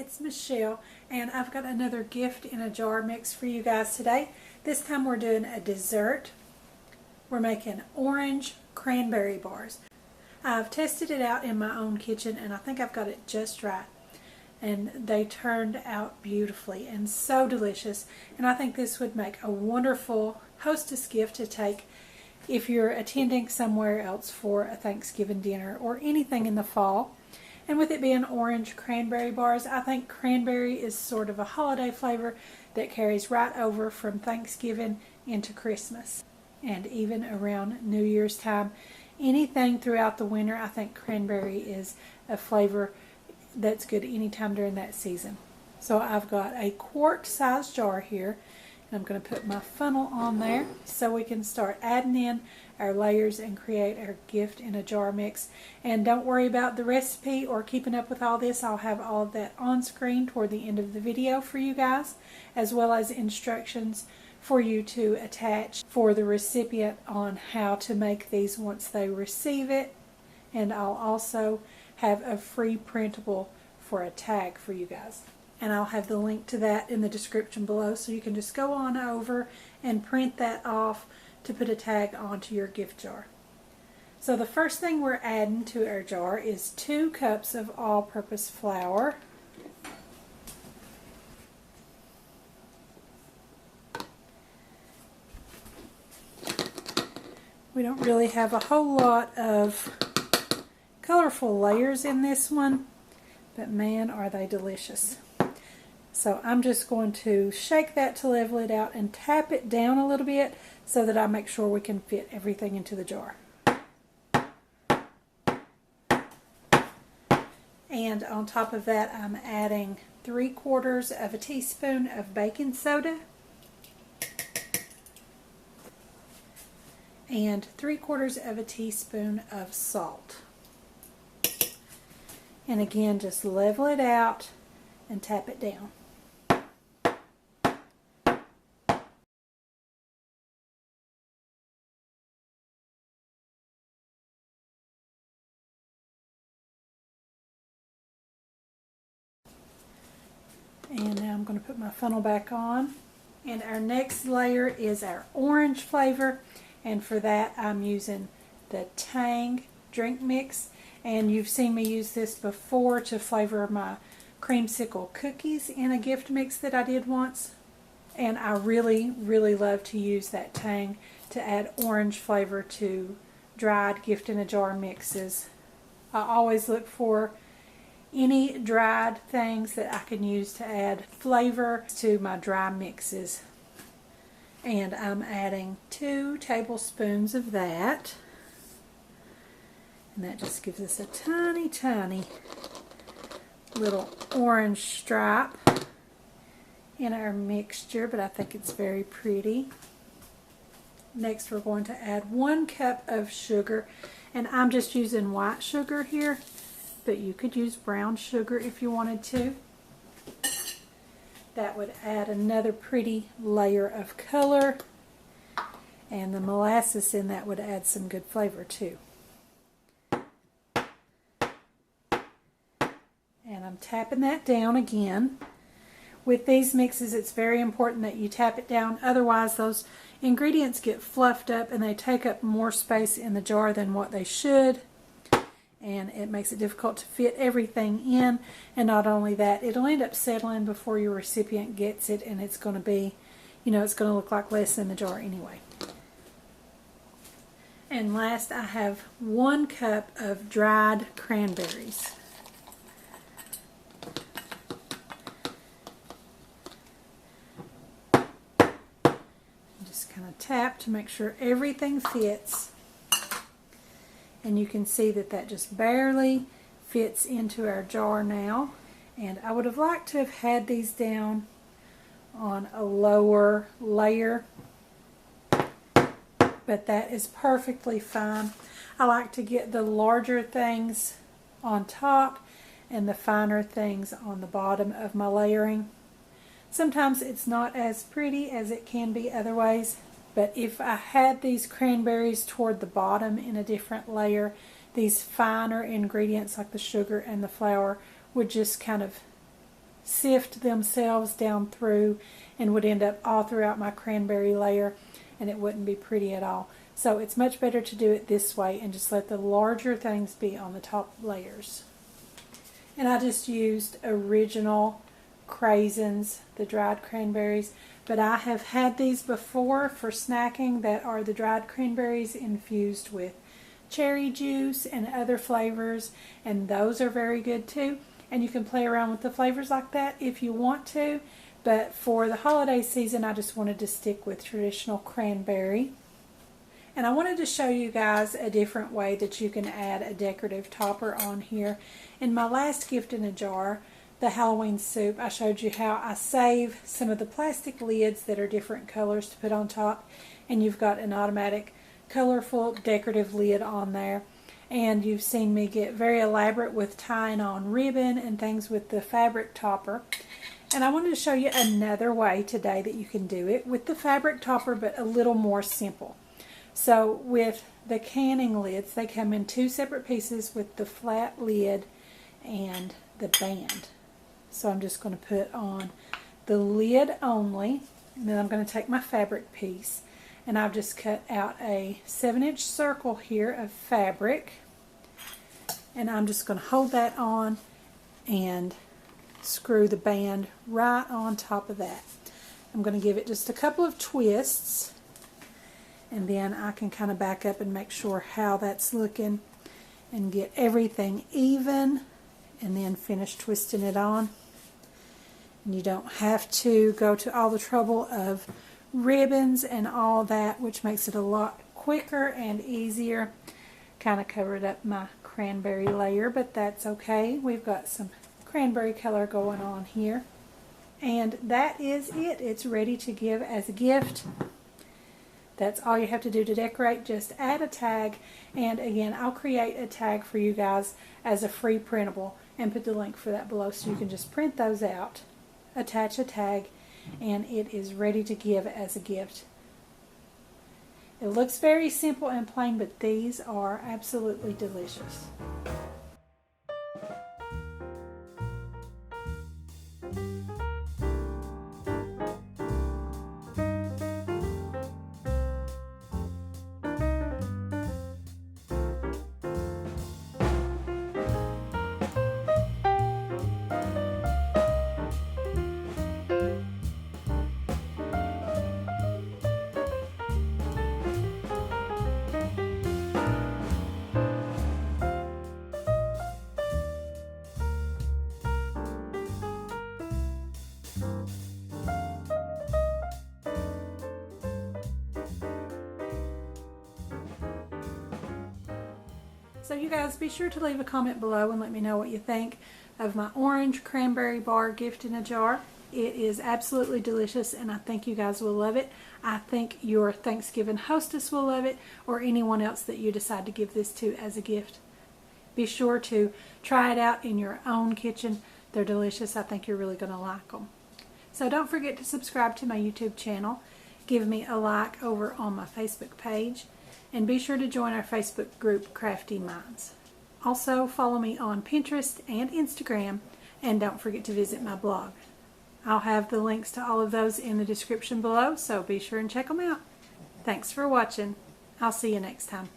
it's Michelle, and I've got another gift in a jar mix for you guys today. This time we're doing a dessert. We're making orange cranberry bars. I've tested it out in my own kitchen and I think I've got it just right. And they turned out beautifully and so delicious. And I think this would make a wonderful hostess gift to take if you're attending somewhere else for a Thanksgiving dinner or anything in the fall. And with it being orange cranberry bars, I think cranberry is sort of a holiday flavor that carries right over from Thanksgiving into Christmas and even around New Year's time. Anything throughout the winter, I think cranberry is a flavor that's good anytime during that season. So I've got a quart size jar here, and I'm going to put my funnel on there so we can start adding in our layers and create our gift in a jar mix. And don't worry about the recipe or keeping up with all this. I'll have all of that on screen toward the end of the video for you guys, as well as instructions for you to attach for the recipient on how to make these once they receive it. And I'll also have a free printable for a tag for you guys. And I'll have the link to that in the description below, so you can just go on over and print that off to put a tag onto your gift jar. So the first thing we're adding to our jar is 2 cups of all-purpose flour. We don't really have a whole lot of colorful layers in this one, but man, are they delicious. So I'm just going to shake that to level it out and tap it down a little bit so that I make sure we can fit everything into the jar. And on top of that, I'm adding 3/4 of a teaspoon of baking soda and 3/4 of a teaspoon of salt. And again, just level it out and tap it down. And now I'm going to put my funnel back on. And our next layer is our orange flavor. And for that I'm using the Tang drink mix. And you've seen me use this before to flavor my creamsicle cookies in a gift mix that I did once. And I really, really love to use that Tang to add orange flavor to dried gift in a jar mixes. I always look for any dried things that I can use to add flavor to my dry mixes. And I'm adding 2 tablespoons of that. And that just gives us a tiny, tiny little orange stripe in our mixture, but I think it's very pretty. Next we're going to add 1 cup of sugar, and I'm just using white sugar here, but you could use brown sugar if you wanted to. That would add another pretty layer of color, and the molasses in that would add some good flavor too. And I'm tapping that down again. With these mixes, it's very important that you tap it down, otherwise those ingredients get fluffed up and they take up more space in the jar than what they should. And it makes it difficult to fit everything in. And not only that, it'll end up settling before your recipient gets it, and it's going to be, it's going to look like less in the jar anyway. And last, I have 1 cup of dried cranberries. Just kind of tap to make sure everything fits. And you can see that that just barely fits into our jar now. And I would have liked to have had these down on a lower layer, but that is perfectly fine. I like to get the larger things on top and the finer things on the bottom of my layering. Sometimes it's not as pretty as it can be other ways, but if I had these cranberries toward the bottom in a different layer, these finer ingredients like the sugar and the flour would just kind of sift themselves down through and would end up all throughout my cranberry layer, and it wouldn't be pretty at all. So it's much better to do it this way and just let the larger things be on the top layers. And I just used original craisins, the dried cranberries, but I have had these before for snacking that are the dried cranberries infused with cherry juice and other flavors, and those are very good too. And you can play around with the flavors like that if you want to, but for the holiday season I just wanted to stick with traditional cranberry. And I wanted to show you guys a different way that you can add a decorative topper on here. In my last gift in a jar, the Halloween soup, I showed you how I save some of the plastic lids that are different colors to put on top, and you've got an automatic colorful decorative lid on there. And you've seen me get very elaborate with tying on ribbon and things with the fabric topper. And I wanted to show you another way today that you can do it with the fabric topper, but a little more simple. So with the canning lids, they come in two separate pieces with the flat lid and the band. So I'm just going to put on the lid only, and then I'm going to take my fabric piece, and I've just cut out a 7-inch circle here of fabric, and I'm just going to hold that on and screw the band right on top of that. I'm going to give it just a couple of twists, and then I can kind of back up and make sure how that's looking and get everything even, and then finish twisting it on. And you don't have to go to all the trouble of ribbons and all that, which makes it a lot quicker and easier. Kind of covered up my cranberry layer, but that's okay. We've got some cranberry color going on here. And that is it. It's ready to give as a gift. That's all you have to do to decorate. Just add a tag, and again, I'll create a tag for you guys as a free printable and put the link for that below, so you can just print those out, attach a tag, and it is ready to give as a gift. It looks very simple and plain, but these are absolutely delicious. So you guys, be sure to leave a comment below and let me know what you think of my orange cranberry bar gift in a jar. It is absolutely delicious, and I think you guys will love it. I think your Thanksgiving hostess will love it, or anyone else that you decide to give this to as a gift. Be sure to try it out in your own kitchen. They're delicious. I think you're really going to like them. So don't forget to subscribe to my YouTube channel. Give me a like over on my Facebook page. And be sure to join our Facebook group, Craftie Minds. Also, follow me on Pinterest and Instagram, and don't forget to visit my blog. I'll have the links to all of those in the description below, so be sure and check them out. Thanks for watching. I'll see you next time.